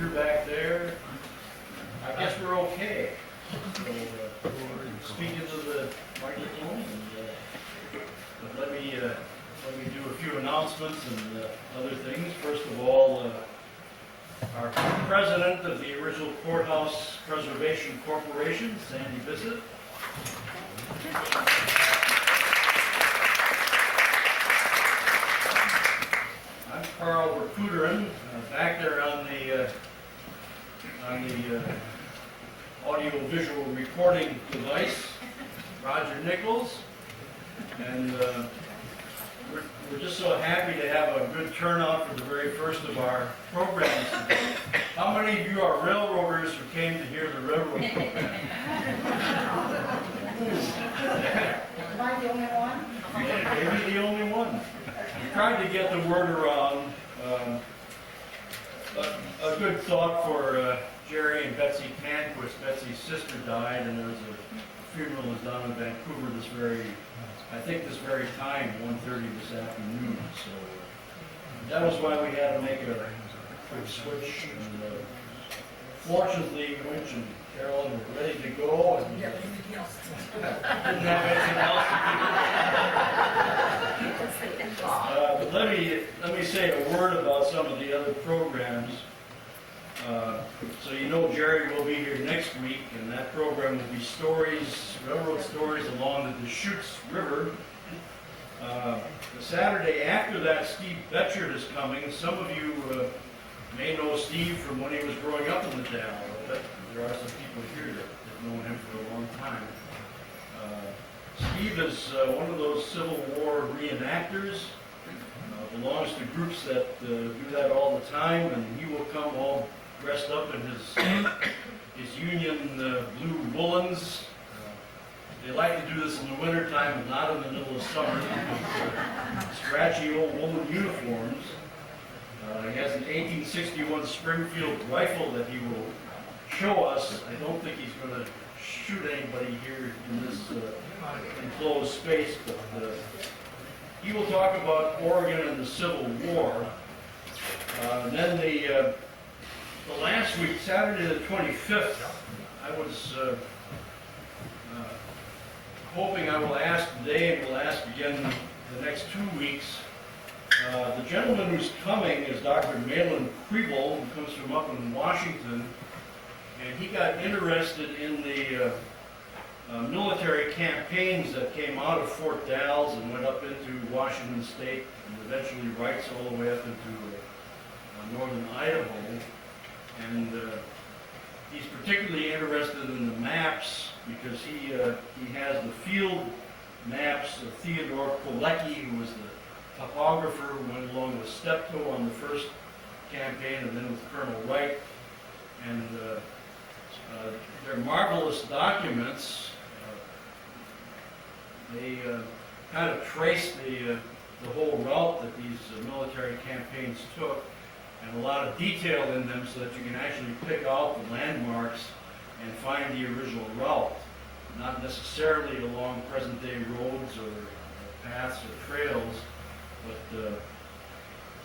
through back there. I guess we're okay. So, speak into the microphone, but let me do a few announcements and other things. First of all, our president of the original Courthouse Preservation Corporation, Sandy Bissett. I'm Carl Recruiterin, back there on the audio-visual recording device, Roger Nichols, and we're just so happy to have a good turnout for the very first of our programs. How many of you are railroaders who came to hear the railroad program? Am I the only one? Yeah, maybe the only one. We tried to get the word around. A good thought for Jerry and Betsy Panquist. Betsy's sister died, and there was a funeral was done in Vancouver this very time, 1:30 this afternoon. So that was why we had to make a quick switch. And fortunately, Winch and Carolyn were ready to go, and didn't have anything else to do. But let me say a word about some of the other programs. So you know Jerry will be here next week, and that program will be stories, railroad stories along the Deschutes River. The Saturday after that, Steve Betchert is coming. Some of you may know Steve from when he was growing up in the Dalles. There are some people here that have known him for a long time. Steve is one of those Civil War reenactors. Belongs to groups that do that all the time, and he will come all dressed up in his Union blue woolens. They like to do this in the wintertime, but not in the middle of summer, because scratchy old woolen uniforms. He has an 1861 Springfield rifle that he will show us. I don't think he's going to shoot anybody here in this enclosed space, but he will talk about Oregon and the Civil War. And then the last week, Saturday the 25th, I was hoping I will ask today and will ask again the next 2 weeks. The gentleman who's coming is Dr. Malin Kriebel, who comes from up in Washington, and he got interested in the military campaigns that came out of Fort Dalles and went up into Washington State and eventually rights all the way up into northern Idaho. And he's particularly interested in the maps because he has the field maps of Theodore Pilecki, who was the topographer who went along with Steptoe on the first campaign and then with Colonel Wright. And they're marvelous documents. They kind of trace the whole route that these military campaigns took, and a lot of detail in them so that you can actually pick out the landmarks and find the original route, not necessarily along present-day roads or paths or trails, but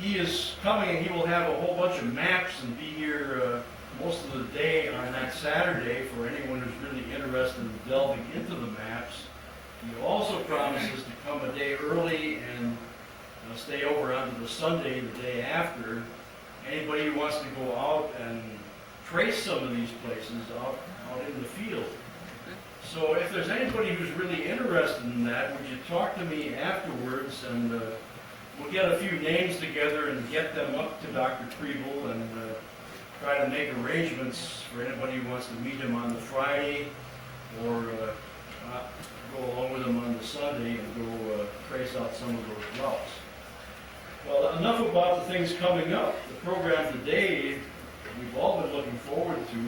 he is coming and he will have a whole bunch of maps and be here most of the day on that Saturday for anyone who's really interested in delving into the maps. He also promises to come a day early and stay over onto the Sunday the day after. Anybody who wants to go out and trace some of these places out in the field. So if there's anybody who's really interested in that, would you talk to me afterwards, and we'll get a few names together and get them up to Dr. Kriebel and try to make arrangements for anybody who wants to meet him on the Friday or go along with him on the Sunday and go trace out some of those routes. Well, enough about the things coming up. The program today we've all been looking forward to,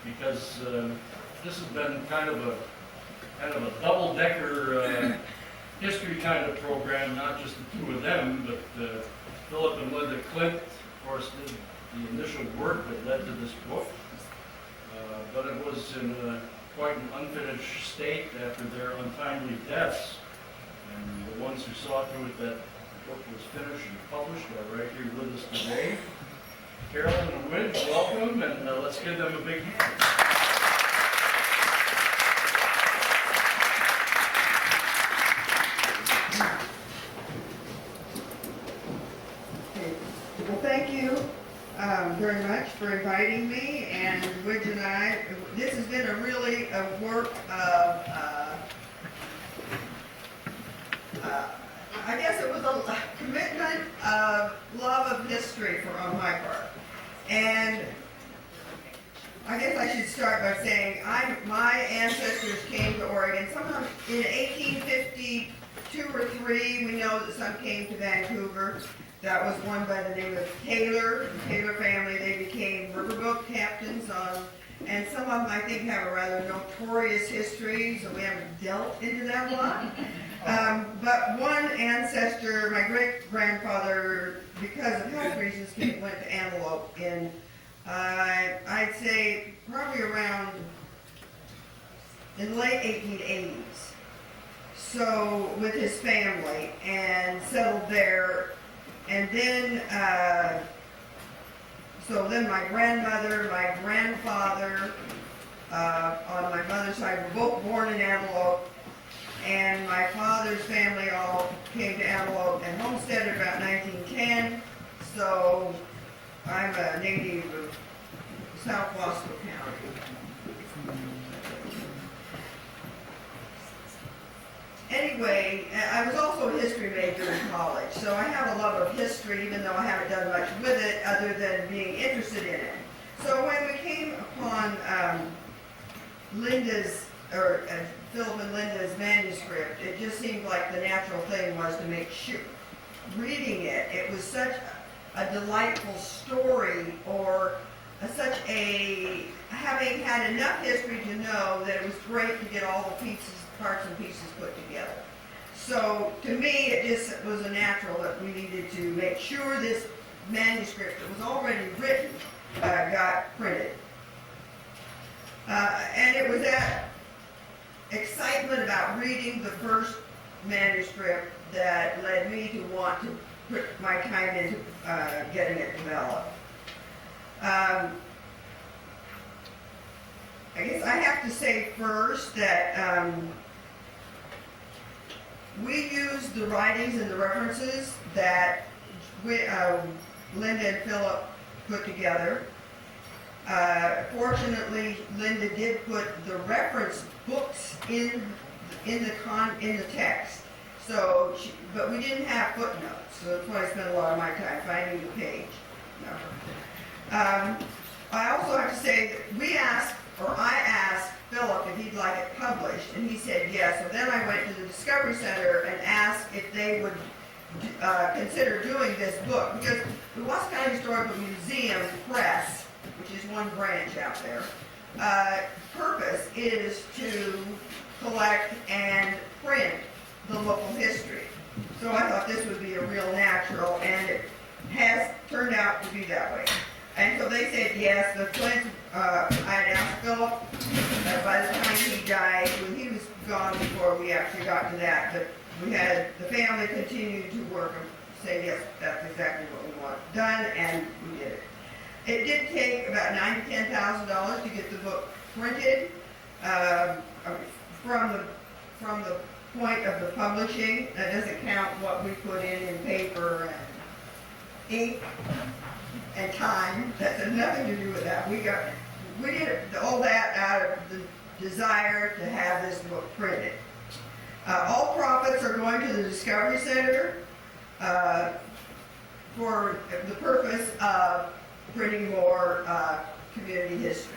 because this has been kind of a double-decker history kind of program, not just the two of them, but Philip and Linda Klindt, of course, did the initial work that led to this book, but it was in quite an unfinished state after their untimely deaths, and the ones who saw to it that the book was finished and published are right here with us today. Carolyn and Widge, welcome, and let's give them a big hand. Okay. Well, thank you very much for inviting me, and Widge and I, this has been really a work of, I guess it was a commitment of love of history on my part. And I guess I should start by saying my ancestors came to Oregon sometime in 1852 or 3. We know that some came to Vancouver. That was one by the name of Taylor, the Taylor family. They became riverboat captains and some of them I think have a rather notorious history, so we haven't delved into that one. But one ancestor, my great-grandfather, because of health reasons, went to Antelope in, I'd say, probably around in the late 1880s. So, with his family, and settled there. And then, so then my grandmother, my grandfather, on my mother's side were both born in Antelope. And my father's family all came to Antelope and homesteaded about 1910. So I'm a native of South Wasco County. Anyway, I was also a history major in college, so I have a love of history, even though I haven't done much with it other than being interested in it. So when we came upon Philip and Linda's manuscript, it just seemed like the natural thing was to make sure, reading it, it was such a delightful story, or having had enough history to know that it was great to get all the parts and pieces put together. So to me, it just was a natural that we needed to make sure this manuscript that was already written got printed. And it was that excitement about reading the first manuscript that led me to want to put my time into getting it developed. I guess I have to say first that we used the writings and the references that Linda and Philip put together. Fortunately, Linda did put the reference books in the text. So, but we didn't have footnotes, so that's why I spent a lot of my time finding the page. I also have to say that I asked Philip if he'd like it published, and he said yes. So then I went to the Discovery Center and asked if they would consider doing this book, because the Wasco County Historical Museum Press, which is one branch out there, purpose is to collect and print the local history. So I thought this would be a real natural, and it has turned out to be that way. And so they said yes. The Klindt, I had asked Philip by the time he died, when he was gone before we actually got to that, but the family continued to work and say yes, that's exactly what we want done, and we did it. It did take about $9,000 to $10,000 to get the book printed from the point of the publishing. That doesn't count what we put in paper and ink and time. That has nothing to do with that. We did all that out of the desire to have this book printed. All profits are going to the Discovery Center for the purpose of printing more community history.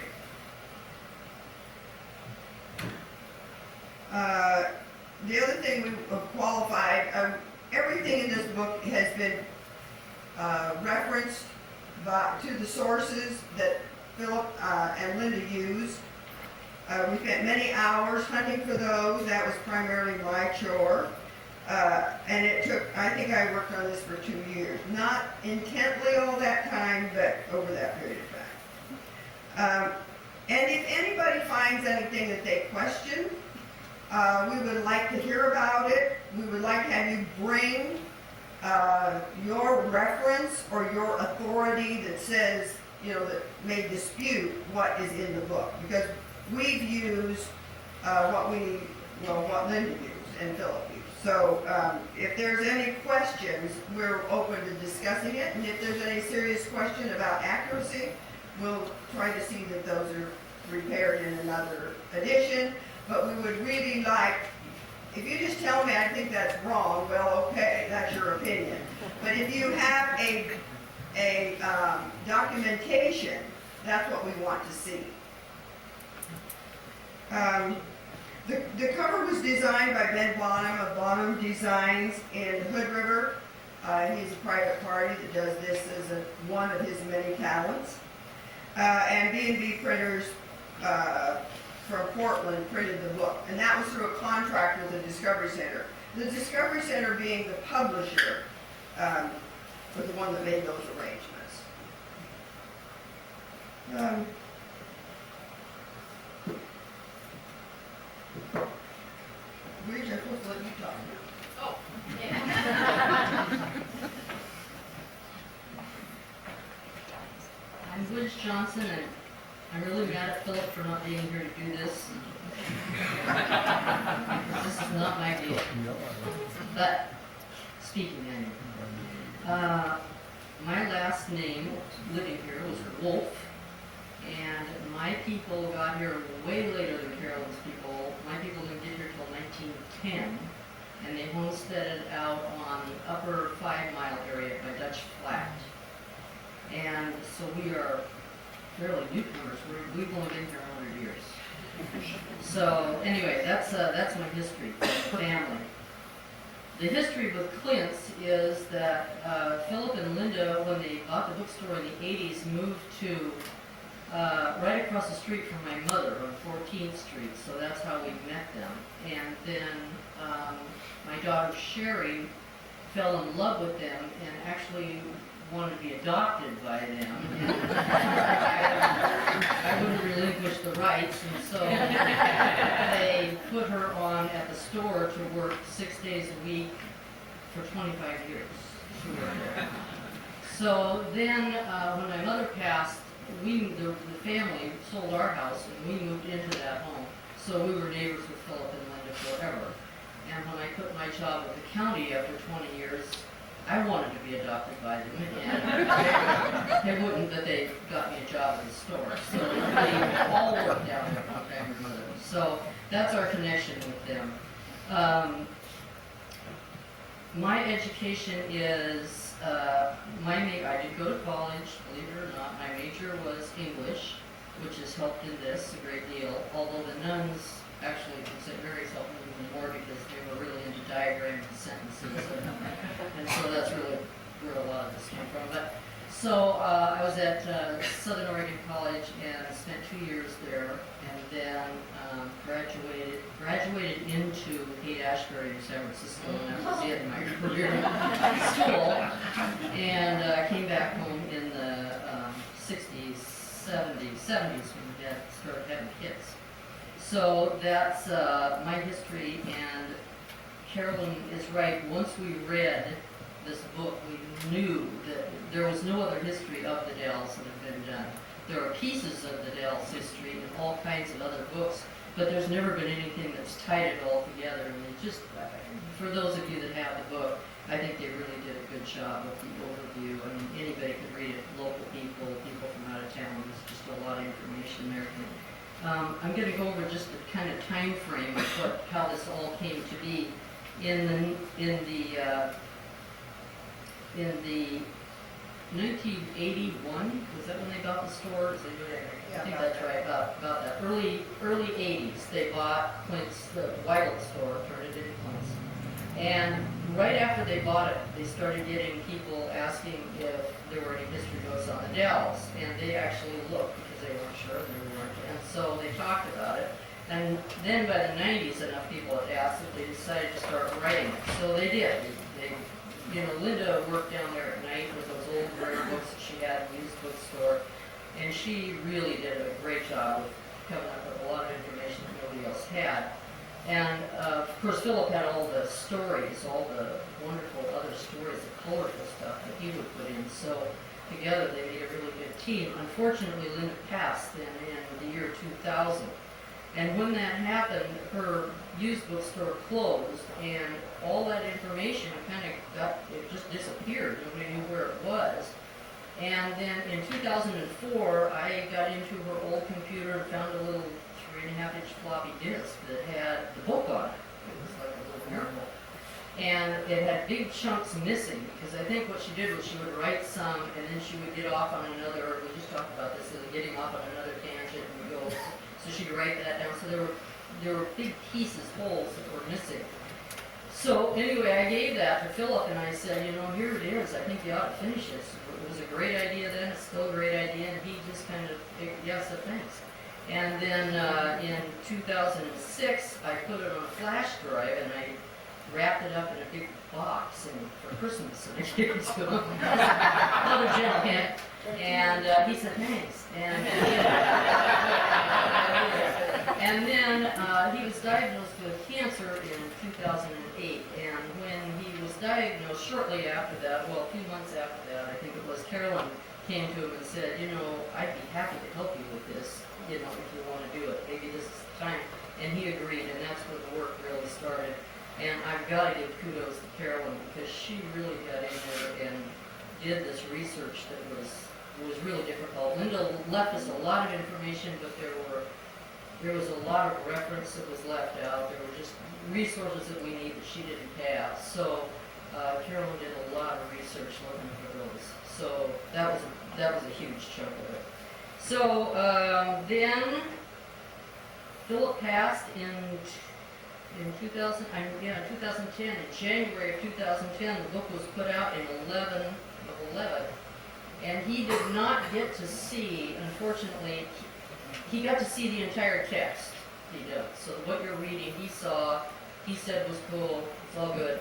The other thing we qualified, everything in this book has been referenced to the sources that Philip and Linda used. We spent many hours hunting for those. That was primarily my chore. And it took, I think I worked on this for 2 years. Not intently all that time, but over that period of time. And if anybody finds anything that they question, we would like to hear about it. We would like to have you bring your reference or your authority that says that may dispute what is in the book, because we've used what Linda used and Philip used. So if there's any questions, we're open to discussing it, and if there's any serious question about accuracy, we'll try to see that those are repaired in another edition. But we would really like, if you just tell me I think that's wrong, well, okay, that's your opinion. But if you have a documentation, that's what we want to see. The cover was designed by Ben Bonham of Bonham Designs in Hood River. He's a private party that does this as one of his many talents. And B&B Printers from Portland printed the book, and that was through a contract with the Discovery Center. The Discovery Center being the publisher was the one that made those arrangements. We're just supposed to let you talk now. Oh, yeah. I'm Widge Johnson, and I'm really mad at Philip for not being here to do this. This is not my deal. But, speaking anyway, my last name living here was Wolf, and my people got here way later than Carolyn's people. My people didn't get here till 1910, and they homesteaded out on the upper 5 Mile area by Dutch Flat. And so we are fairly newcomers. We've only been here 100 years. So anyway, that's my history, family. The history with Klindt's is that Philip and Linda, when they bought the bookstore in the 80s, moved to right across the street from my mother on 14th Street, so that's how we met them. And then my daughter Sherry fell in love with them and actually wanted to be adopted by them. And I wouldn't relinquish the rights, and so they put her on at the store to work 6 days a week for 25 years. She worked there. So then, when my mother passed, the family sold our house and we moved into that home. So we were neighbors with Philip and Linda forever. And when I quit my job at the county after 20 years, I wanted to be adopted by them, and they wouldn't, but they got me a job at the store. So they all worked out there, my grandmother. So that's our connection with them. My education is, I did go to college, believe it or not. My major was English, which has helped in this a great deal, although the nuns actually, St. Mary's helped me even more because they were really into diagrams and sentences, and so that's really where a lot of this came from. But so I was at Southern Oregon College and spent 2 years there, and then graduated into Haight-Ashbury in San Francisco, and that was it in my career in school. And I came back home in the 60s, 70s when we started having kids. So that's my history, and Carolyn is right. Once we read this book, we knew that there was no other history of the Dalles that had been done. There are pieces of the Dalles history in all kinds of other books, but there's never been anything that's tied it all together. And it just, for those of you that have the book, I think they really did a good job with the overview. I mean, anybody could read it, local people, people from out of town. There's just a lot of information there. I'm going to go over just the kind of time frame of how this all came to be. In the 1981, was that when they bought the store? I think that's right, about that. Early 80s, they bought the Weiland store, turned it into Klindt's. And right after they bought it, they started getting people asking if there were any history books on the Dalles, and they actually looked because they weren't sure, and so they talked about it. And then by the 90s, enough people had asked that they decided to start writing it. So they did. Linda worked down there at night with those old rare books that she had in the used bookstore, and she really did a great job of coming up with a lot of information that nobody else had. And of course, Philip had all the stories, all the wonderful other stories, the colorful stuff that he would put in. So together, they made a really good team. Unfortunately, Linda passed then in the year 2000. And when that happened, her used bookstore closed, and all that information it just disappeared. Nobody knew where it was. And then in 2004, I got into her old computer and found a little 3.5-inch floppy disk that had the book on it. It was like a little miracle. And it had big chunks missing, because I think what she did was she would write some, and then she would get off on another, we just talked about this, getting off on another tangent and go. So she'd write that down. So there were big pieces, holes that were missing. So anyway, I gave that to Philip, and I said, here it is. I think you ought to finish this. It was a great idea then. It's still a great idea. And he just kind of figured, yes, thanks. And then in 2006, I put it on a flash drive, and I wrapped it up in a big box for Christmas, and I gave it to him. Another gentleman. And he said, thanks. And then he was diagnosed with cancer in 2008. And when he was diagnosed, shortly after that, well, a few months after that, I think it was, Carolyn came to him and said, I'd be happy to help you with this, if you want to do it. Maybe this is the time. And he agreed, and that's when the work really started. And I've got to give kudos to Carolyn, because she really got in there and did this research that was really difficult. Linda left us a lot of information, but there was a lot of reference that was left out. There were just resources that we need that she didn't have. So Carolyn did a lot of research looking for those. So that was a huge chunk of it. So then Philip passed in 2010. In January of 2010, the book was put out in 11/11. And he did not get to see, unfortunately, he got to see the entire text. He did. So what you're reading, he said was cool. It's all good.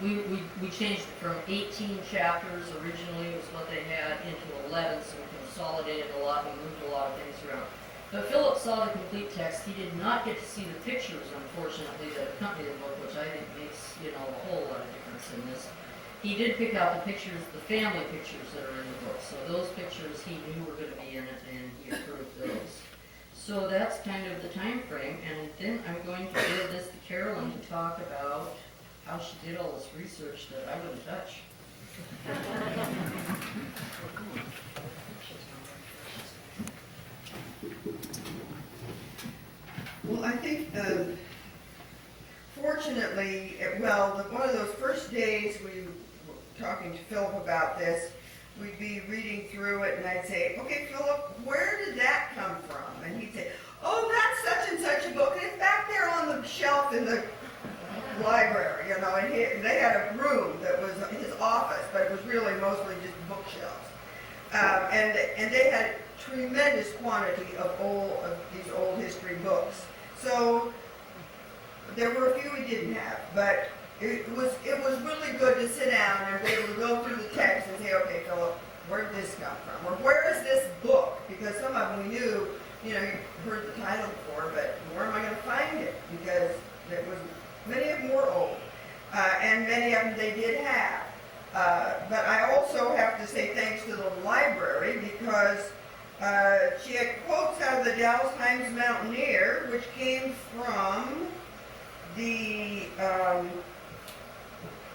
We changed it from 18 chapters originally, was what they had, into 11, so we consolidated a lot, we moved a lot of things around. But Philip saw the complete text. He did not get to see the pictures, unfortunately, that accompany the book, which I think makes, a whole lot of difference in this. He did pick out the pictures, the family pictures that are in the book. So those pictures he knew were going to be in it, and he approved those. So that's kind of the time frame. And then I'm going to give this to Carolyn to talk about how she did all this research that I wouldn't touch. Well, I think, fortunately, one of those first days we were talking to Philip about this, we'd be reading through it, and I'd say, okay, Philip, where did that come from? And he'd say, oh, that's such and such a book, and it's back there on the shelf in the library, and they had a room that was his office, but it was really mostly just bookshelves. And they had tremendous quantity of these old history books. So there were a few we didn't have, but it was really good to sit down and be able to go through the text and say, okay, Philip, where did this come from? Or where is this book? Because some of them we knew, you've heard the title before, but where am I going to find it? Because many of them were old, and many of them they did have. But I also have to say thanks to the library, because she had quotes out of the Dalles Times-Mountaineer, which came from the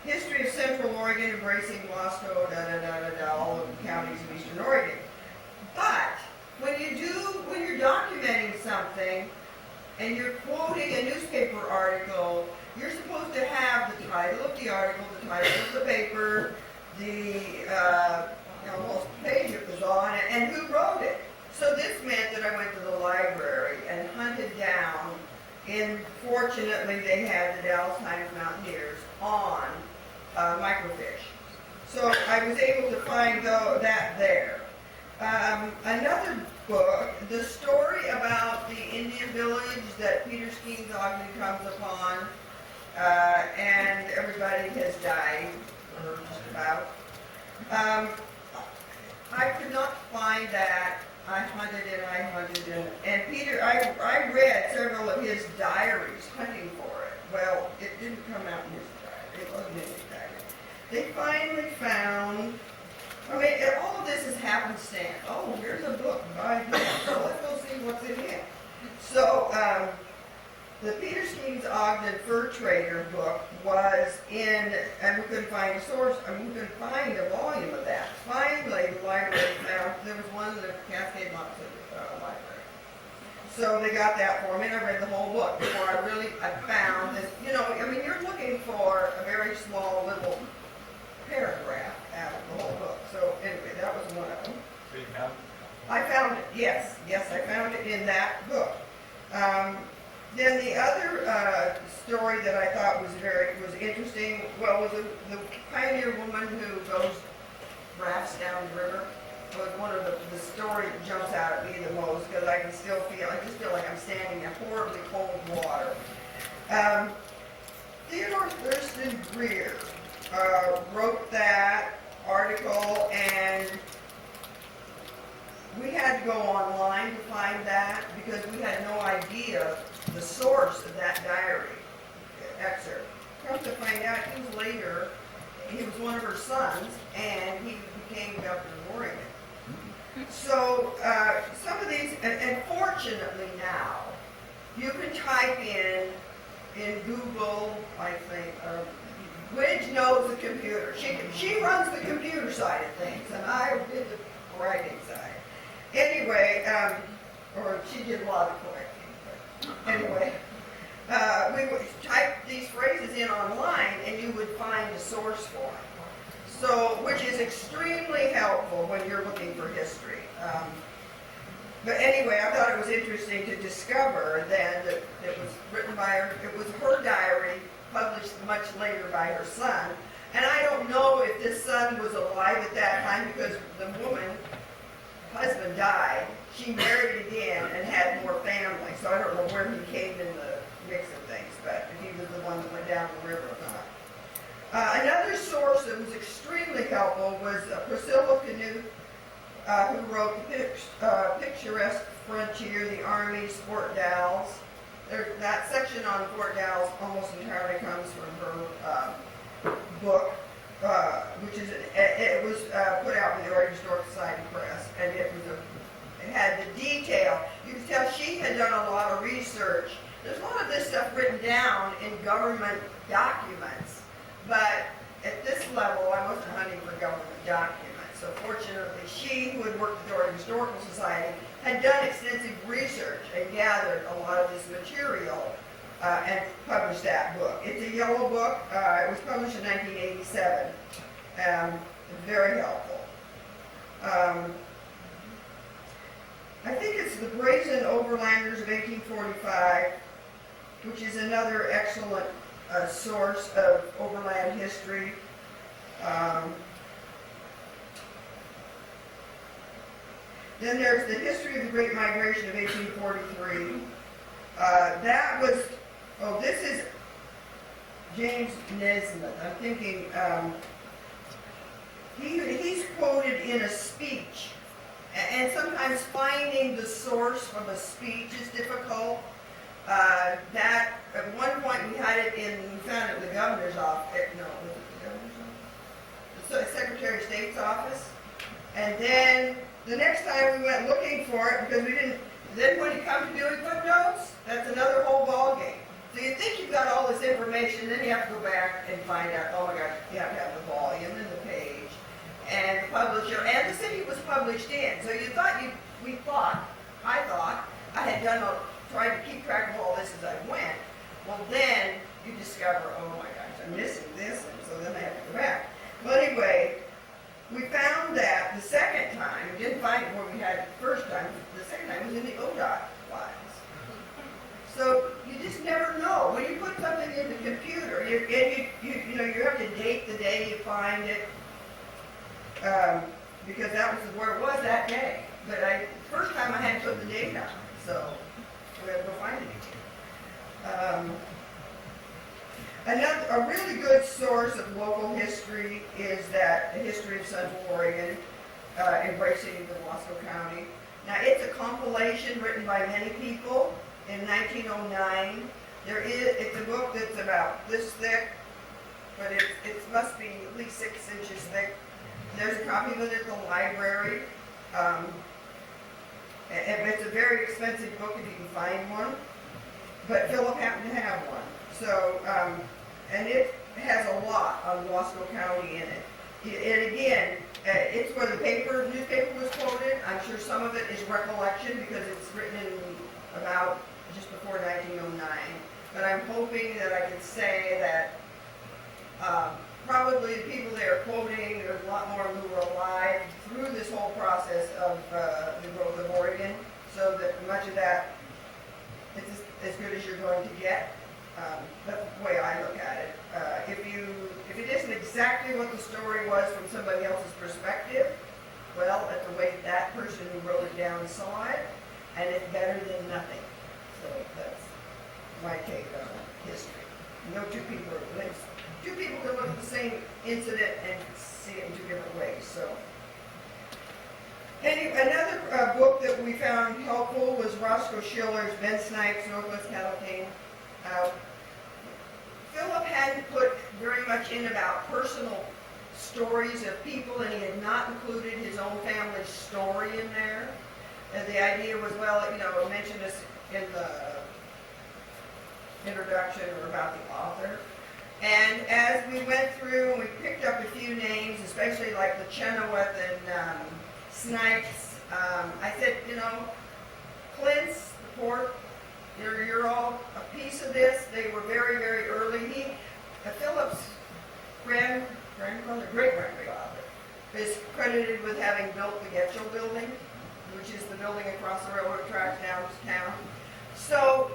History of Central Oregon, embracing Wasco, all of the counties of Eastern Oregon. But when you're documenting something and you're quoting a newspaper article, you're supposed to have the title of the article, the title of the paper, the almost page it was on, and who wrote it. So this meant that I went to the library and hunted down, and fortunately they had the Dalles Times-Mountaineers on microfiche. So I was able to find that there. Another book, the story about the Indian village that Peter Skeens-Ogden comes upon, and everybody has died, or just about. I could not find that. I hunted and Peter, I read several of his diaries hunting for it. Well, it didn't come out in his diary. It wasn't in his diary. They finally found I mean, all of this is happenstance. Oh, here's a book by him, so let's go see what's in it. So, the Peter Skeens Ogden Fur Trader book was in, and we couldn't find a source, I mean, we couldn't find a volume of that. Finally, the library found, there was one in the Cascade Mountain Library. So they got that for me, and I read the whole book before I found this, you know, I mean, you're looking for a very small little paragraph out of the whole book. So anyway, that was one of them. So you have I found it, yes, I found it in that book. Then the other story that I thought was interesting, well, was the pioneer woman who goes rafts down the river. Was one of the story that jumps out at me the most because I just feel like I'm standing in horribly cold water. Theodore Thurston Greer wrote that article, and we had to go online to find that because we had no idea the source of that diary excerpt. Come to find out, he was one of her sons, and he became Governor of Oregon. So some of these, and fortunately now, you can type in Google, I think, Widge knows the computer. She runs the computer side of things, and I did the writing side. Anyway, or she did a lot of correcting. But anyway, we would type these phrases in online, and you would find a source for them. So, which is extremely helpful when you're looking for history. But anyway, I thought it was interesting to discover then that it was written by her, it was her diary, published much later by her son. And I don't know if this son was alive at that time because the husband died. She married again and had more family, so I don't know where he came in the mix of things, but if he was the one that went down the river or not. Another source that was extremely helpful was Priscilla Canute, who wrote the Picturesque Frontier, the Army's Fort Dalles. That section on Fort Dalles almost entirely comes from her book, which is it was put out by the Oregon Historical Society Press, and it had the detail. You can tell she had done a lot of research. There's a lot of this stuff written down in government documents. But at this level, I wasn't hunting for government documents. So fortunately, she, who had worked at the Oregon Historical Society, had done extensive research and gathered a lot of this material and published that book. It's a yellow book. It was published in 1987. Very helpful. I think it's The Brazen Overlanders of 1845, which is another excellent source of overland history. Then there's The History of the Great Migration of 1843. That was, this is James Nesmith. I'm thinking, he's quoted in a speech, and sometimes finding the source from a speech is difficult. That at one point we found it in the governor's office. No, was it the governor's office? The Secretary of State's office. And then the next time we went looking for it because we didn't. Then when you come to doing footnotes, that's another whole ball game. So you think you've got all this information, then you have to go back and find out. Oh my gosh, you have to have the volume and the page and the publisher and the city it was published in. So you thought I thought I had tried to keep track of all this as I went. Well, then you discover, oh my gosh, I'm missing this, and so then I have to go back. Well, anyway, we found that the second time, we didn't find it where we had it the first time, the second time was in the ODOT files. So you just never know. When you put something in the computer, you have to date the day you find it, because that was where it was that day. But first time I had to put the date on, so we had to go find it again. A really good source of local history is the History of Central Oregon, embracing the Wasco County. Now, it's a compilation written by many people in 1909. It's a book that's about this thick, but it must be at least 6 inches thick. There's a copy of it at the library. And it's a very expensive book if you can find one, but Philip happened to have one. So, and it has a lot on Wasco County in it. And again, it's where the newspaper was quoted. I'm sure some of it is recollection because it's written in about just before 1909. But I'm hoping that I can say that probably the people they are quoting, there's a lot more who were alive through this whole process of the growth of Oregon, so that much of that is as good as you're going to get. That's the way I look at it. If it isn't exactly what the story was from somebody else's perspective, well, it's the way that person who wrote it down saw it, and it's better than nothing. So that's my take on history. No two people can look at the same incident and see it in two different ways. So, another book that we found helpful was Roscoe Schiller's Ben Snipes, Northwest Cattle King. Philip hadn't put very much in about personal stories of people, and he had not included his own family's story in there. And the idea was, well, I mentioned this in the introduction or about the author. And as we went through, we picked up a few names, especially like the Chenoweth and Snipes. I said, Klintz, the Port, you're all a piece of this. They were very, very early. Philip's great-grandfather is credited with having built the Getchell building, which is the building across the railroad tracks downtown. So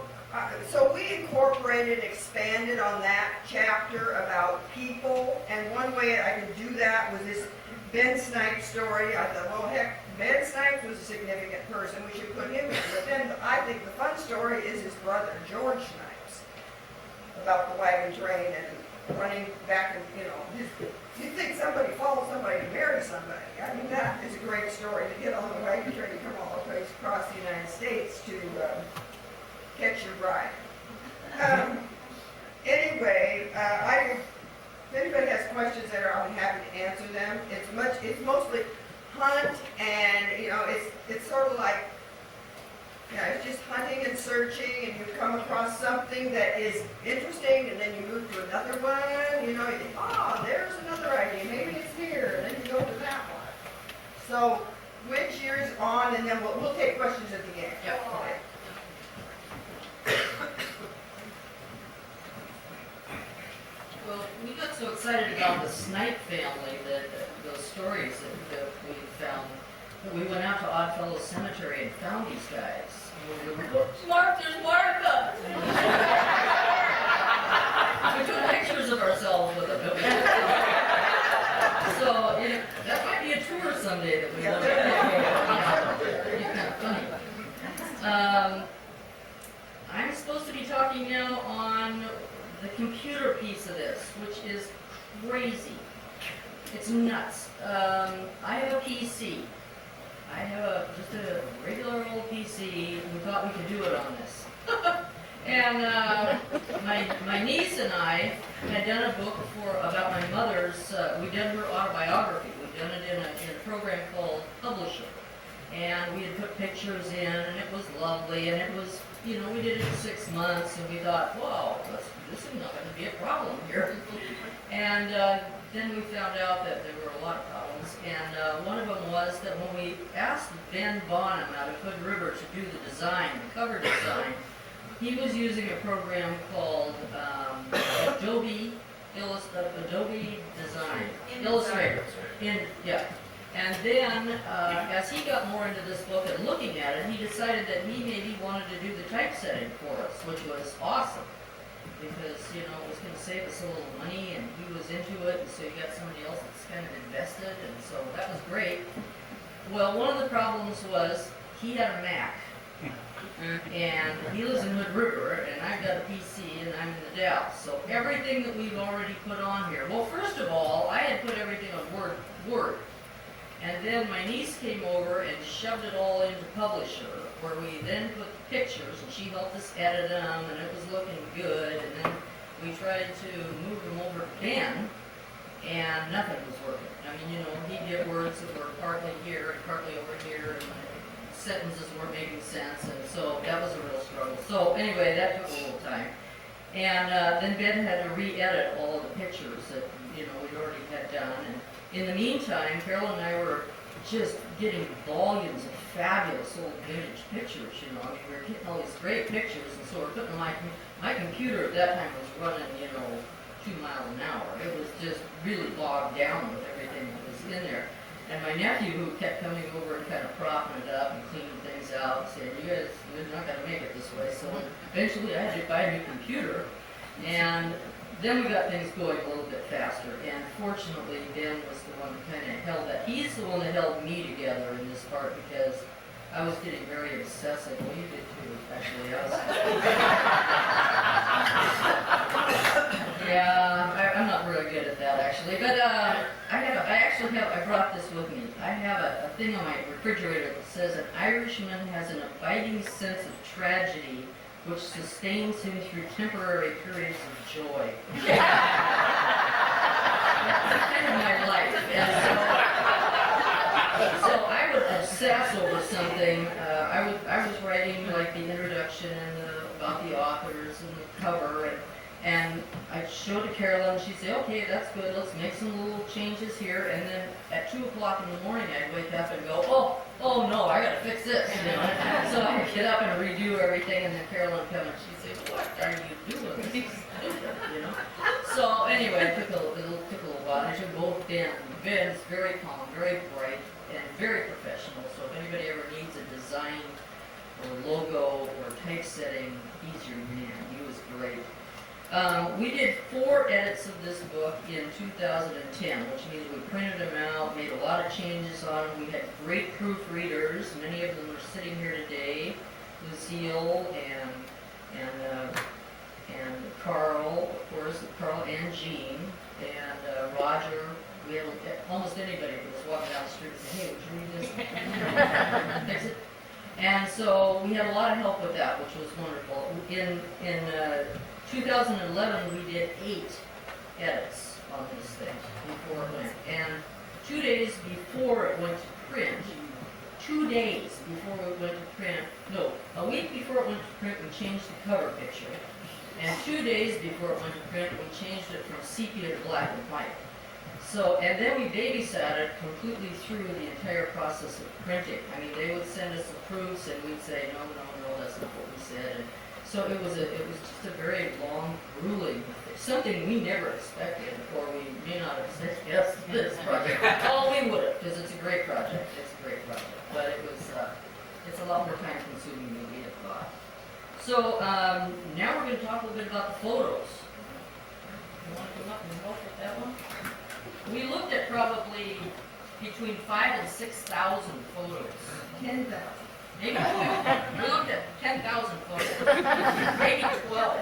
we incorporated, expanded on that chapter about people, and one way I could do that was this Ben Snipes story. I thought, well, heck, Ben Snipes was a significant person. We should put him in. But then I think the fun story is his brother, George Snipes, about the wagon train and running back and, you think somebody followed somebody to marry somebody. I mean, that is a great story to get on the wagon train and come all the way across the United States to catch your bride. Anyway, if anybody has questions there, I'll be happy to answer them. It's mostly hunt, and it's sort of like, it's just hunting and searching, and you come across something that is interesting, and then you move to another one. You think, there's another idea. Maybe it's here, and then you go to that one. So, which year's on, and then we'll take questions at the end. Yep. Okay. Well, we got so excited about the Snipe family, those stories that we found, that we went out to Oddfellows Cemetery and found these guys. We were, look, Mark, there's Martha! We took pictures of ourselves with them. So, that might be a tour someday that we look at. It's kind of funny. I'm supposed to be talking now on the computer piece of this, which is crazy. It's nuts. I have a PC. I have just a regular old PC. We thought we could do it on this. And my niece and I had done a book about my mother's, we did her autobiography. We'd done it in a program called Publisher. And we had put pictures in, and it was lovely, and it was, we did it in 6 months, and we thought, wow, this is not going to be a problem here. And then we found out that there were a lot of problems, and one of them was that when we asked Ben Bonham out of Hood River to do the design, the cover design, he was using a program called Adobe Design Illustrator. And then, as he got more into this book and looking at it, he decided that he maybe wanted to do the typesetting for us, which was awesome. Because, it was going to save us a little money, and he was into it, and so you got somebody else that's kind of invested, and so that was great. Well, one of the problems was he had a Mac, and he lives in Hood River, and I've got a PC, and I'm in the Dalles. So everything that we've already put on here, well, first of all, I had put everything on Word. And then my niece came over and shoved it all into Publisher, where we then put the pictures, and she helped us edit them, and it was looking good. And then we tried to move them over to Ben, and nothing was working. I mean, you know, he'd get words that were partly here and partly over here, and sentences weren't making sense, and so that was a real struggle. So anyway, that took a little time. And then Ben had to re-edit all of the pictures that, you know, we'd already had done. And in the meantime, Carolyn and I were just getting volumes of fabulous old vintage pictures, you know. I mean, we were getting all these great pictures, and so we're putting my computer at that time was running, you know, 2 miles an hour. It was just really bogged down with everything that was in there. And my nephew, who kept coming over and kind of propping it up and cleaning things out, said, "You guys, we're not going to make it this way." So eventually I had to buy a new computer, and then we got things going a little bit faster. And fortunately, Ben was the one that kind of held that. He's the one that held me together in this part because I was getting very obsessive. Well, you did too, actually. Yeah, I'm not very good at that, actually. But I brought this with me. I have a thing on my refrigerator that says, "An Irishman has an abiding sense of tragedy which sustains him through temporary periods of joy." That's kind of my life. And so I would obsess over something. I was writing like the introduction and about the authors and the cover, and I'd show to Carolyn, and she'd say, "Okay, that's good, let's make some little changes here." And then at 2 o'clock in the morning, I'd wake up and go, oh no, I gotta fix this, you know. So I'd get up and redo everything, and then Carolyn would come and she'd say, "What are you doing?" You know. So anyway, it took a little while. And I took both Ben. Ben's very calm, very bright, and very professional. So if anybody ever needs a design or logo or typesetting, he's your man. He was great. We did 4 edits of this book in 2010, which means we printed them out, made a lot of changes on them. We had great proofreaders. Many of them are sitting here today. Lucille and Carl, of course, Carl and Jean, and Roger. We had almost anybody who was walking down the street and said, "Hey, would you read this?" Fix it. And so we had a lot of help with that, which was wonderful. In 2011, we did 8 edits on this thing before it went. And 2 days before it went to print, 2 days before it went to print, no, a week before it went to print, we changed the cover picture. And 2 days before it went to print, we changed it from sepia to black and white. So, and then we babysat it completely through the entire process of printing. I mean, they would send us the proofs, and we'd say, no, that's not what we said. And so it was just a very long, grueling, something we never expected, or we may not have said yes to this project. Oh, we would have, because it's a great project. It's a great project, but it's a lot more time consuming than we had thought. So now we're going to talk a little bit about the photos. You want to come up and help with that one? We looked at probably between 5,000 and 6,000 photos. 10,000. Maybe 12. We looked at 10,000 photos. Maybe 12.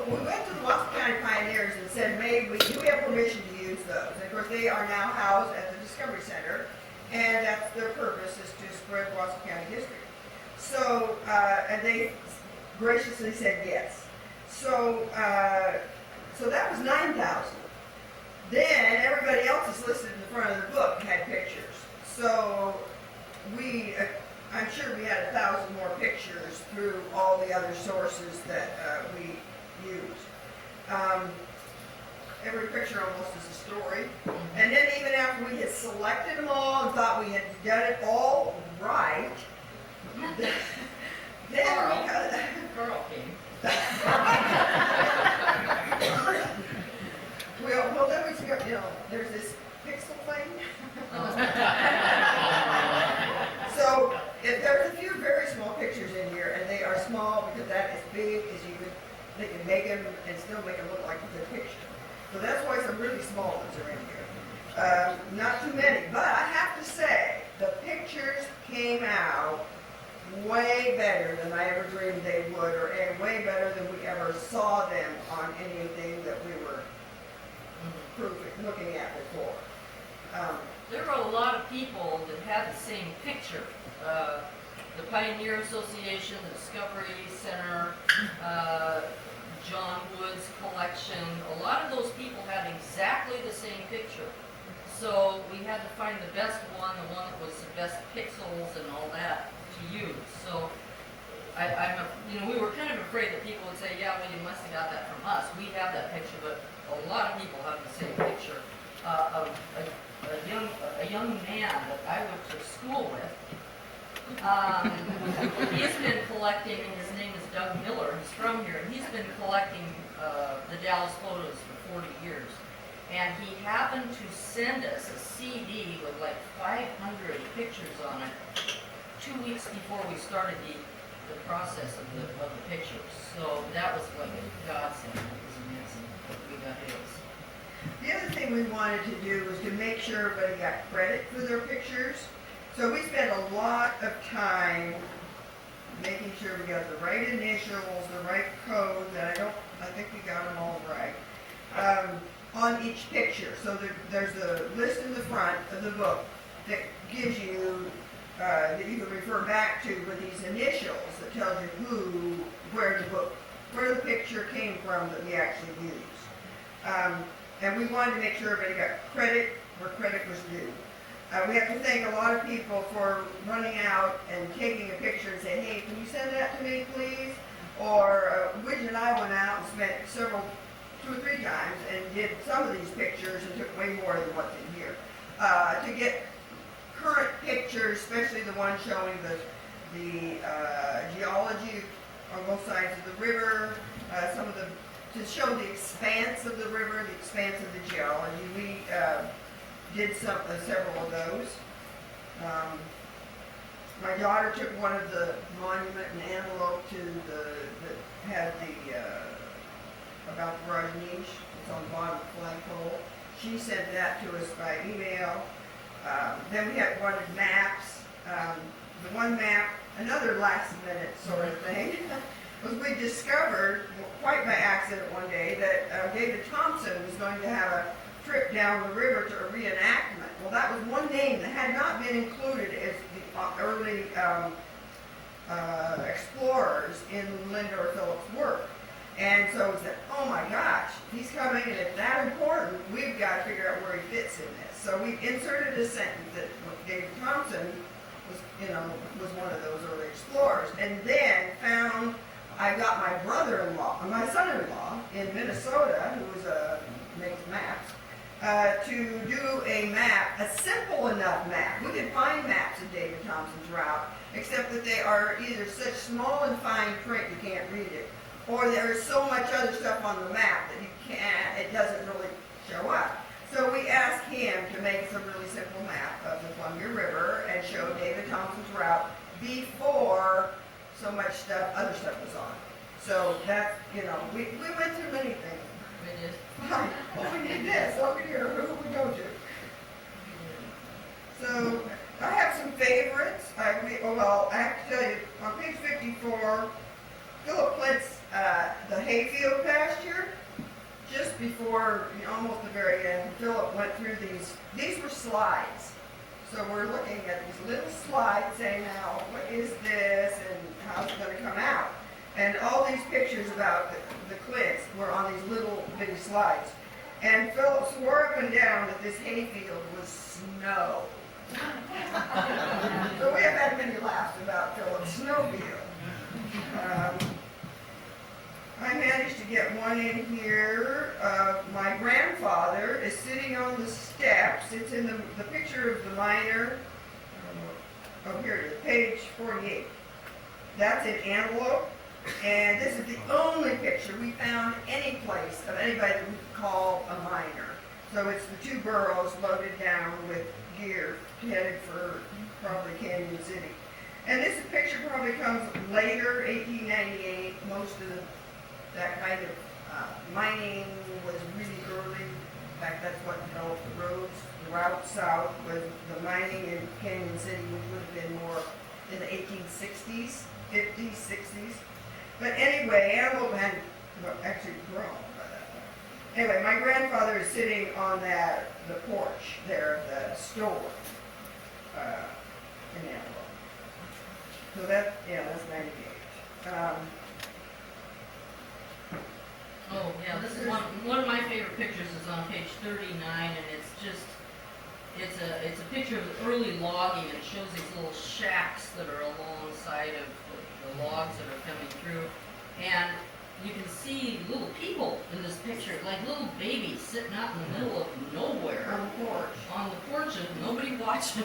We went to the Wasco County Pioneers and said, do we have permission to use those? And of course, they are now housed at the Discovery Center, and that's their purpose, is to spread Wasco County history. So, and they graciously said yes. So that was 9,000. Then everybody else is listed in the front of the book had pictures. So I'm sure we had 1,000 more pictures through all the other sources that we used. Every picture almost is a story. And then even after we had selected them all and thought we had done it all right, then Carl came. well, then we took, there's this pixel thing. So if there's a few very small pictures in here, and they are small because that is big as they can make them and still make them look like a good picture. So that's why some really small ones are in here. Not too many, but I have to say, the pictures came out way better than I ever dreamed they would, and way better than we ever saw them on anything that we were looking at before. There were a lot of people that had the same picture. The Pioneer Association, the Discovery Center, John Wood's collection. A lot of those people had exactly the same picture. So we had to find the best one, the one that was the best pixels and all that to use. So we were kind of afraid that people would say, yeah, well, you must have got that from us. We have that picture, but a lot of people have the same picture. A young man that I went to school with, he's been collecting, and his name is Doug Miller, he's from here, and he's been collecting the Dalles photos for 40 years. And he happened to send us a CD with like 500 pictures on it 2 weeks before we started the process of the pictures. So that was like a godsend. It was amazing that we got his. The other thing we wanted to do was to make sure everybody got credit for their pictures. So we spent a lot of time making sure we got the right initials, the right code, and I think we got them all right, on each picture. So there's a list in the front of the book that gives you, that you can refer back to with these initials that tells you where the picture came from that we actually used. And we wanted to make sure everybody got credit where credit was due. We have to thank a lot of people for running out and taking a picture and saying, hey, can you send that to me, please? Or Widge and I went out and spent 2 or 3 times and did some of these pictures and took way more than what's in here. To get current pictures, especially the one showing the geology on both sides of the river, to show the expanse of the river, the expanse of the geology. We did several of those. My daughter took one of the monument and envelope that had about the Rajneesh. It's on the bottom of the flagpole. She sent that to us by email. Then we wanted maps. The one map, another last minute sort of thing, was we discovered, quite by accident one day, that David Thompson was going to have a trip down the river to a reenactment. Well, that was one name that had not been included as the early explorers in Linda or Phillips' work. And so we said, oh my gosh, he's coming, and if that important, we've got to figure out where he fits in this. So we inserted a sentence that David Thompson was one of those early explorers, and then I got my son-in-law in Minnesota, who makes maps, to do a map, a simple enough map. We can find maps of David Thompson's route, except that they are either such small and fine print you can't read it, or there is so much other stuff on the map that it doesn't really show up. So we asked him to make us a really simple map of the Columbia River and show David Thompson's route before so much other stuff was on. So that, we went through many things. We did. Oh, we did this over here, who we go to? So I have some favorites. I have to tell you, on page 54, Philip Klint's the hayfield pasture. Just before, almost the very end, Philip went through these. These were slides. So we're looking at these little slides saying, now, what is this and how's it going to come out? And all these pictures about the Klints were on these little bitty slides. And Philip swore up and down that this hayfield was snow. So we have had many laughs about Philip's snowfield. I managed to get one in here. My grandfather is sitting on the steps. It's in the picture of the miner. Oh, here it is, page 48. That's in envelope. And this is the only picture we found any place of anybody that we could call a miner. So it's the 2 burros loaded down with gear headed for probably Canyon City. And this picture probably comes later, 1898. Most of that kind of mining was really early. In fact, that's what developed the roads. The route south was the mining in Canyon City, which would have been more in the 1860s, 50s, 60s. But anyway, antelope had actually grown by that time. Anyway, my grandfather is sitting on the porch there of the store in Antelope. So that's 98. Oh, yeah, this is one of my favorite pictures is on page 39, and it's just, it's a picture of early logging, and it shows these little shacks that are alongside of the logs that are coming through. And you can see little people in this picture, like little babies sitting out in the middle of nowhere. On the porch. On the porch, and nobody watching.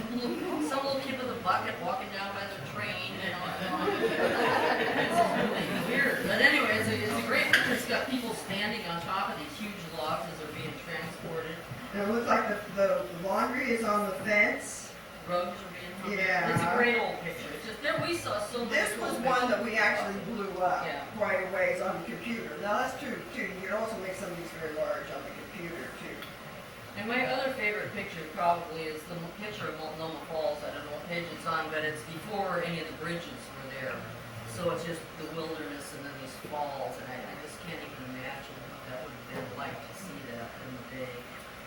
Some little kid with a bucket walking down by the train, you know. It's really weird. But anyway, it's a great picture. It's got people standing on top of these huge logs as they're being transported. And it looks like the laundry is on the fence. Rugs are being hung. Yeah. It's a great old picture. It's just, there we saw so many. This was cool one that pictures. we actually blew up Yeah. quite a ways on the computer. Now that's true too. You can also make some of these very large on the computer too. And my other favorite picture probably is the picture of Multnomah Falls. I don't know what page it's on, but it's before any of the bridges were there. So it's just the wilderness and then these falls, and I just can't even imagine what that would have been like to see that in the day.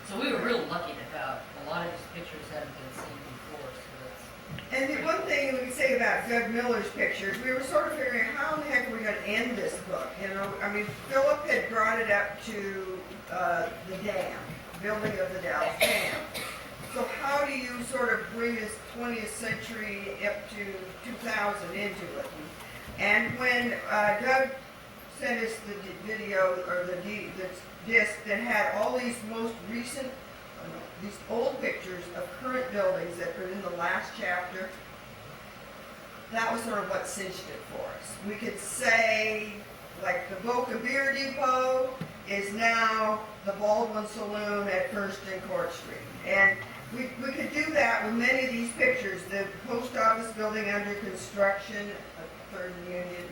So we were real lucky to have a lot of these pictures hadn't been seen before, so that's. And the one thing we could say about Doug Miller's pictures, we were sort of figuring how in the heck are we going to end this book? You know, I mean, Philip had brought it up to the dam, building of the Dalles Dam. So how do you sort of bring this 20th century up to 2000 into it? And when Doug sent us the video or the disc that had all these most recent, these old pictures of current buildings that were in the last chapter, that was sort of what cinched it for us. We could say, like, the Boca Beer Depot is now the Baldwin Saloon at First and Court Street. And we could do that with many of these pictures. The post office building under construction, Third and Union.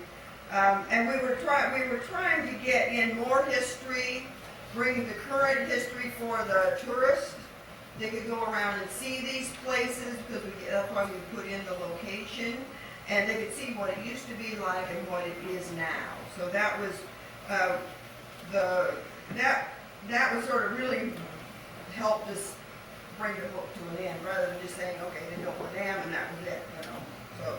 And we were trying to get in more history, bring the current history for the tourists. They could go around and see these places because that's why we put in the location, and they could see what it used to be like and what it is now. So that was that was sort of really helped us bring the book to an end, rather than just saying, okay, they built a dam and that was it, you know. So,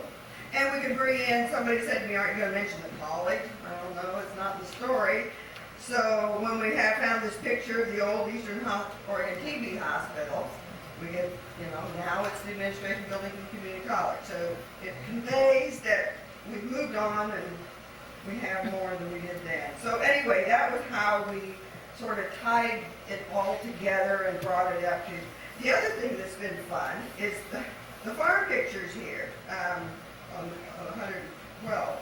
and we could bring in, somebody said to me, aren't you going to mention the college? I don't know, it's not the story. So when we have found this picture of the old Eastern Oregon TB Hospital, we get, you know, now it's the administration building for community college. So it conveys that we've moved on and we have more than we did then. So anyway, that was how we sort of tied it all together and brought it up to. The other thing that's been fun is the farm pictures here on 112.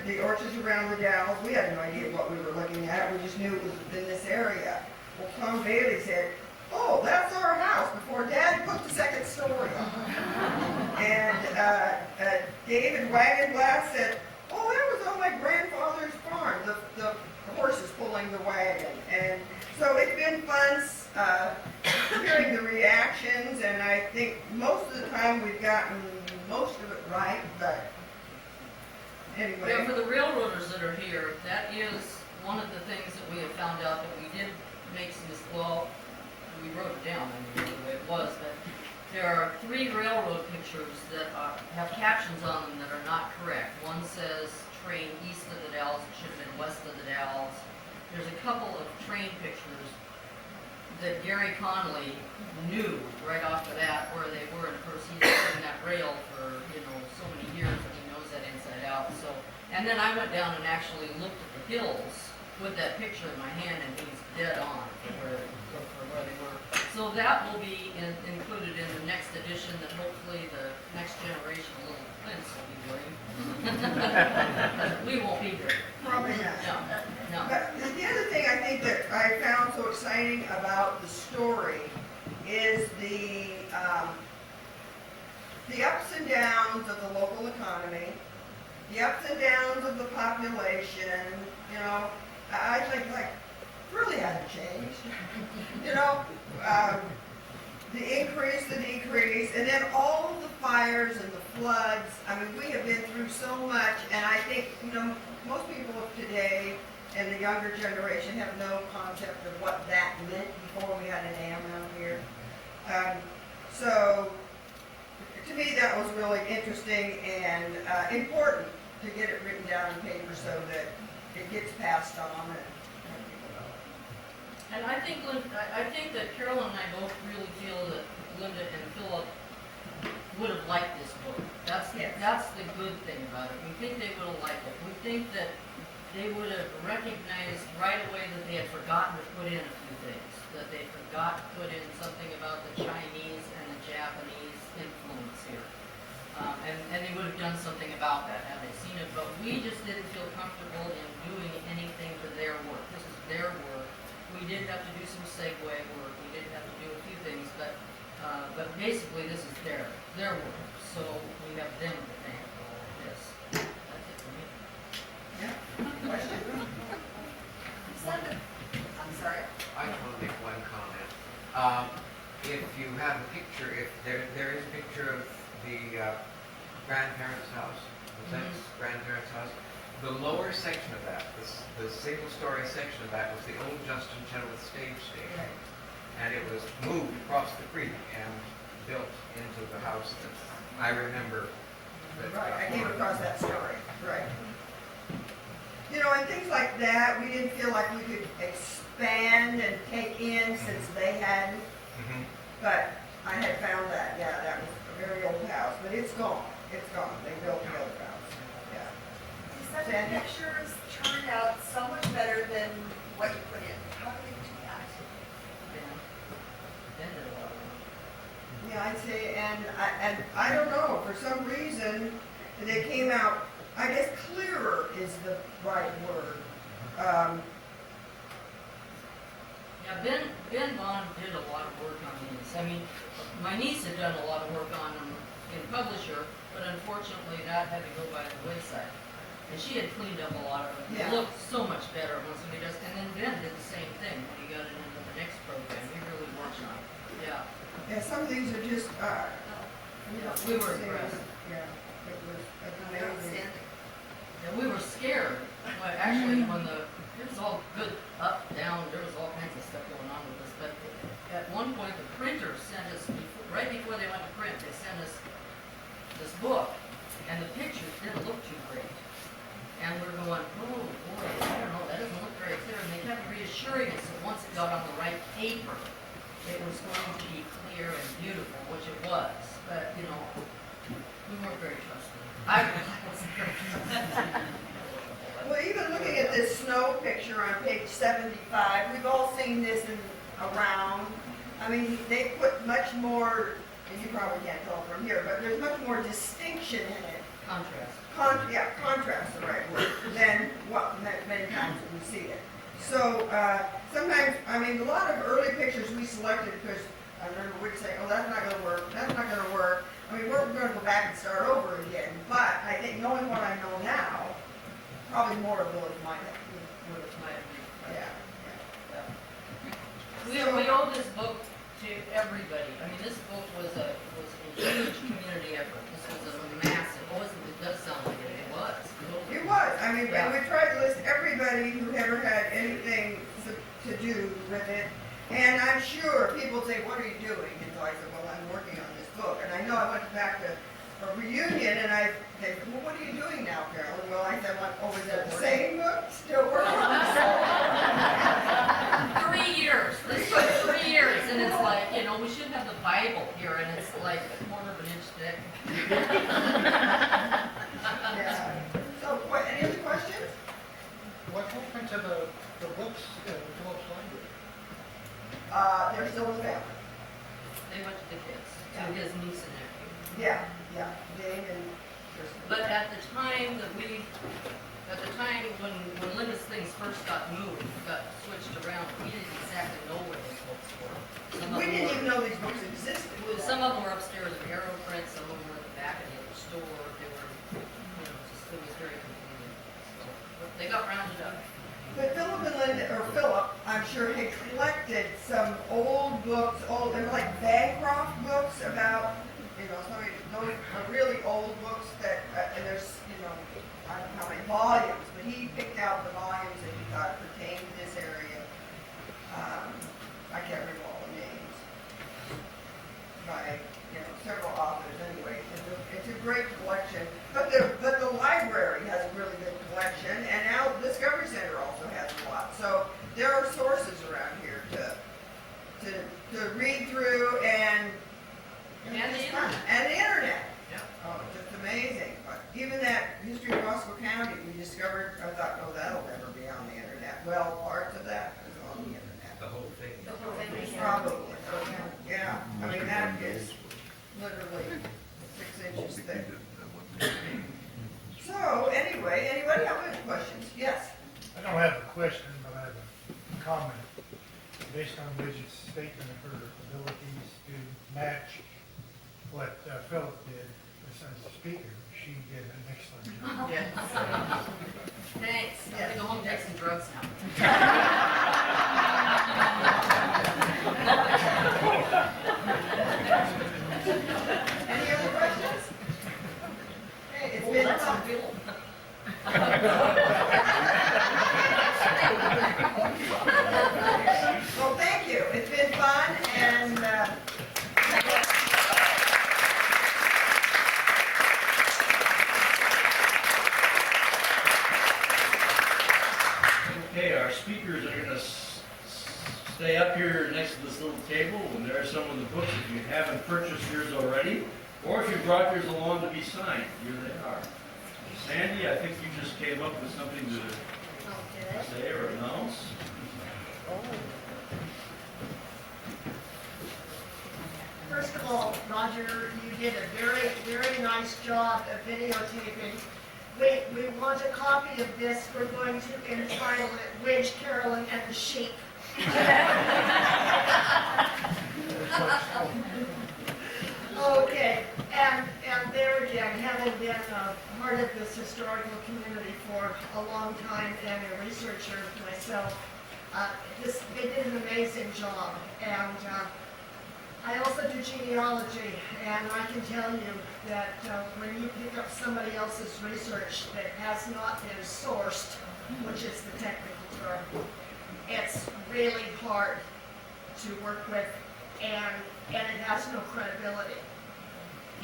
The orchards around the Dalles, we had no idea what we were looking at. We just knew it was in this area. Well, Tom Bailey said, oh, that's our house before Dad put the second story on. And David Wagenblatt said, oh, that was on my grandfather's farm, the horses pulling the wagon. And so it's been fun hearing the reactions, and I think most of the time we've gotten most of it right, but anyway. Yeah, for the railroaders that are here, that is one of the things that we have found out that we did make some, well, we wrote it down, I mean, the way it was, but there are 3 railroad pictures that have captions on them that are not correct. One says train east of the Dalles, it should have been west of the Dalles. There's a couple of train pictures that Gary Connolly knew right off the bat where they were, and of course he's been in that rail for, you know, so many years and he knows that inside out. So, and then I went down and actually looked at the hills with that picture in my hand, and he's dead on for where they were. So that will be included in the next edition that hopefully the next generation of little Klints will be doing. We won't be here. Probably not. No. But the other thing I think that I found so exciting about the story is the ups and downs of the local economy, the ups and downs of the population. You know, I think like really hasn't changed. You know, the increase, the decrease, and then all of the fires and the floods. I mean, we have been through so much, and I think, you know, most people of today and the younger generation have no concept of what that meant before we had a dam around here. So, to me, that was really interesting and important to get it written down on paper so that it gets passed on and. And I think, I think that Carolyn and I both really feel that Linda and Philip would have liked this book. That's Yes. the good thing about it. We think they would have liked it. We think that they would have recognized right away that they had forgotten to put in a few things, that they forgot to put in something about the Chinese and the Japanese influence here. And they would have done something about that had they seen it, but we just didn't feel comfortable in doing anything to their work. This is their work. We did have to do some segue work, we did have to do a few things, but basically this is their work, so we have them to thank for all of this. That's it for me. Yeah, question? I'm sorry. I just want to make one comment. If you have a picture, if there is a picture of the grandparents' house, the Klints' grandparents' house, the lower section of that, the single-story section of that was the old Justin Chenoweth stage station. And it was moved across the creek and built into the house that I remember. Right, I came across that story, right. You know, and things like that, we didn't feel like we could expand and take in since they hadn't. Mhm. But I had found that, yeah, that was a very old house, but it's gone, they built the other house, yeah. These Sandy? pictures turned out so much better than what you put in. How do you do that? Ben did a lot of work. Yeah, I'd say, and I don't know, for some reason, they came out, I guess clearer is the right word. Yeah, Ben Bond did a lot of work on these. I mean, my niece had done a lot of work on them in Publisher, but unfortunately that had to go by the wayside. And she had cleaned up a lot of them. It Yeah. looked so much better once we just, and then Ben did the same thing when he got it into the next program. He really worked on it. Yeah. Yeah, some of these are just, We were impressed. Yeah, it was They're amazing. outstanding. And we were scared. Well, actually, when it was all good up, down, there was all kinds of stuff going on with this. But at one point, the printer sent us, right before they went to print, they sent us this book, and the pictures didn't look too great. And we're going, oh boy, I don't know, that doesn't look very clear. And they kept reassuring us that once it got on the right paper, it was going to be clear and beautiful, which it was. But, you know, we weren't very trusting. I wasn't very trusting. Well, even looking at this snow picture on page 75, we've all seen this around. I mean, they put much more, and you probably can't tell from here, but there's much more distinction in it. Contrast. Contrast the right word, than what many times we see it. So sometimes, I mean, a lot of early pictures we selected because I remember we'd say, oh, that's not going to work, that's not going to work. I mean, we're going to go back and start over again. But I think knowing what I know now, probably more of those might have, would have, yeah. We owe this book to everybody. I mean, this book was a huge community effort. This was a massive, it does sound like it, it was. It was. I mean, Yeah. we tried to list everybody who ever had anything to do with it. And I'm sure people say, what are you doing? And so I said, well, I'm working on this book. And I know I went back to a reunion and I said, well, what are you doing now, Carolyn? Well, I said, oh, is that the same book? Still working on it. 3 years. This took 3 years, and it's like, you know, we should have the Bible here, and it's like a quarter of an inch thick. Yeah. So, any other questions? What happened to the books in Phillips Library? They're still in the family. They went to the kids, to Yeah. his niece and nephew. Yeah, yeah. Jane and Kristen. But at the time when Linda's things first got moved, got switched around, we didn't exactly know where those books were. Some of We them didn't were- even know these books existed. Some of them were upstairs in Aeroprint, some of them were at the back of the other store. They were, just, it was very confusing. So, but they got rounded up. But Philip and Linda, or Philip, I'm sure had collected some old books, they were like Bancroft books about, those are really old books that, and there's, I don't know how many volumes, but he picked out the volumes that he thought pertained to this area. I can't remember all the names. By, several authors anyway. It's a great collection. But the library has a really good collection, and now Discovery Center So there are sources around here to read through and And the internet. and the internet. Yeah. Oh, just amazing. But even that history of Wasco County, we discovered, I thought, oh, that'll never be on the internet. Well, parts of that is on the internet. The whole thing. Probably, yeah. I mean, that is literally 6 inches thick. So, anyway, anybody have any questions? Yes? I don't have a question, but I have a comment. Based on Widge's statement of her abilities to match what Philip did as a speaker, she did an excellent job. Yes. Thanks. I'm gonna go home and take some drugs now. Any other questions? Hey, it's Oh, been that's fun. a bill. Well, thank you. It's been fun and, Okay, our speakers are gonna stay up here next to this little table, and there are some of the books if you haven't purchased yours already, or if you brought yours along to be signed, here they are. Sandy, I think you just came up with something to say or announce. First of all, Roger, you did a very, very nice job of videotaping. We want a copy of this. We're going to entitle it Widge, Carolyn, and the Sheep. Okay, and there again, having been a part of this historical community for a long time and a researcher myself, they did an amazing job. And I also do genealogy, and I can tell you that when you pick up somebody else's research that has not been sourced, which is the technical term, it's really hard to work with, and it has no credibility.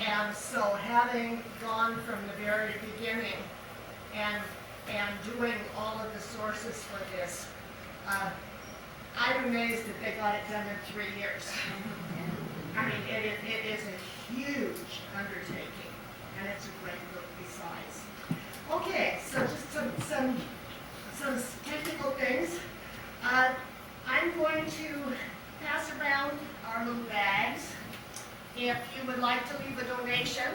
And so having gone from the very beginning and doing all of the sources for this, I'm amazed that they got it done in 3 years. I mean, it is a huge undertaking, and it's a great book besides. Okay, so just some technical things. I'm going to pass around our little bags. If you would like to leave a donation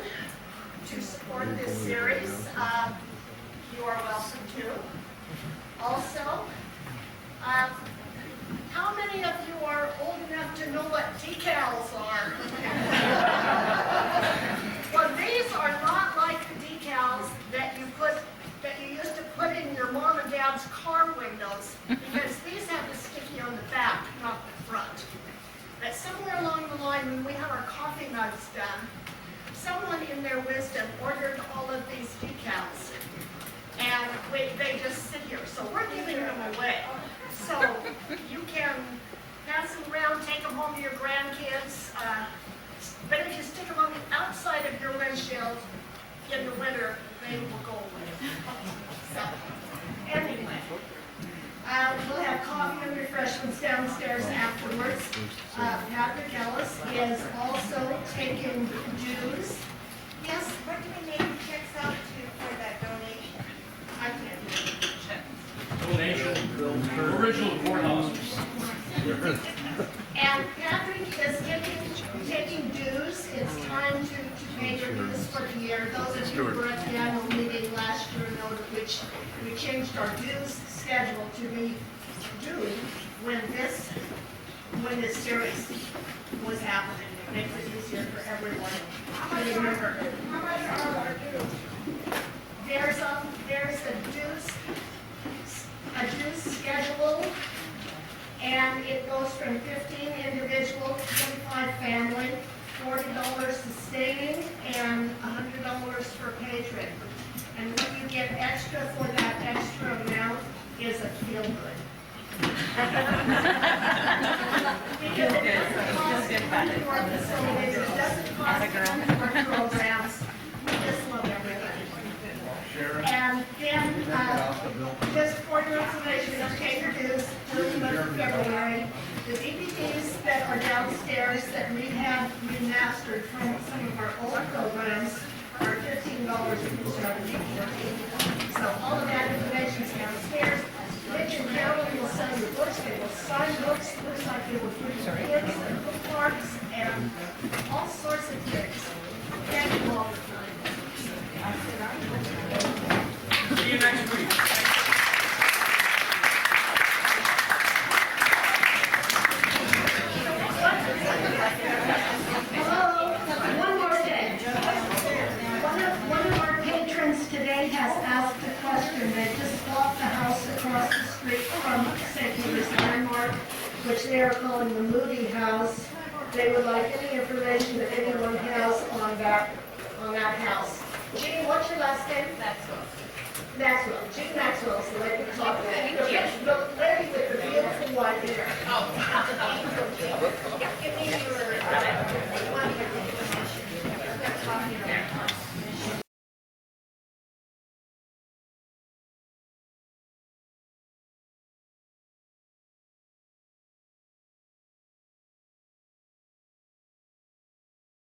to support this series, you are welcome to. Also, how many of you are old enough to know what decals are? Well, these are not like the decals that you used to put in your mom and dad's car windows, because these have the sticky on the back, not the front. But somewhere along the line, when we have our coffee mugs done, someone in their wisdom ordered all of these decals, and they just sit here. So we're giving them away. So you can pass them around, take them home to your grandkids. But if you stick them on the outside of your windshield in the winter, they will go away. So anyway, we'll have coffee and refreshments downstairs afterwards. Patrick Ellis is also taking dues. Yes, what do we name the checks out to for that donation? I can't do it. Donation for original courthouses. And Patrick is taking dues. It's time to pay your dues for the year. Those of you who were at the annual meeting last year know that we changed our dues schedule to be due when this series was happening. It makes it easier for everyone to remember. How much are our dues? There's a dues schedule, and it goes from 15 individual, 25 family, $40 sustaining, and $100 for patron. And what you get extra for that extra amount is a feel good. Because it doesn't cost to come to our facilities, it doesn't cost to come to our programs. We just love everybody. And then, just for your information, you pay your dues. stairs that we have remastered from some of our old programs are $15 each, rather than $14. So all of that information is downstairs. Widge and Carolyn will send you books, they will sign books, looks like they will put your kids and bookmarks and all sorts of things. Thank you all for coming. See you next week. Hello, one more thing. One of our patrons today has asked a question. They just bought the house across the street from St. Peter's Landmark, which they are calling the Moody House. They would like any information that anyone has on that house. Jean, what's your last name? Maxwell. Jean Maxwell is the lady who talked to me.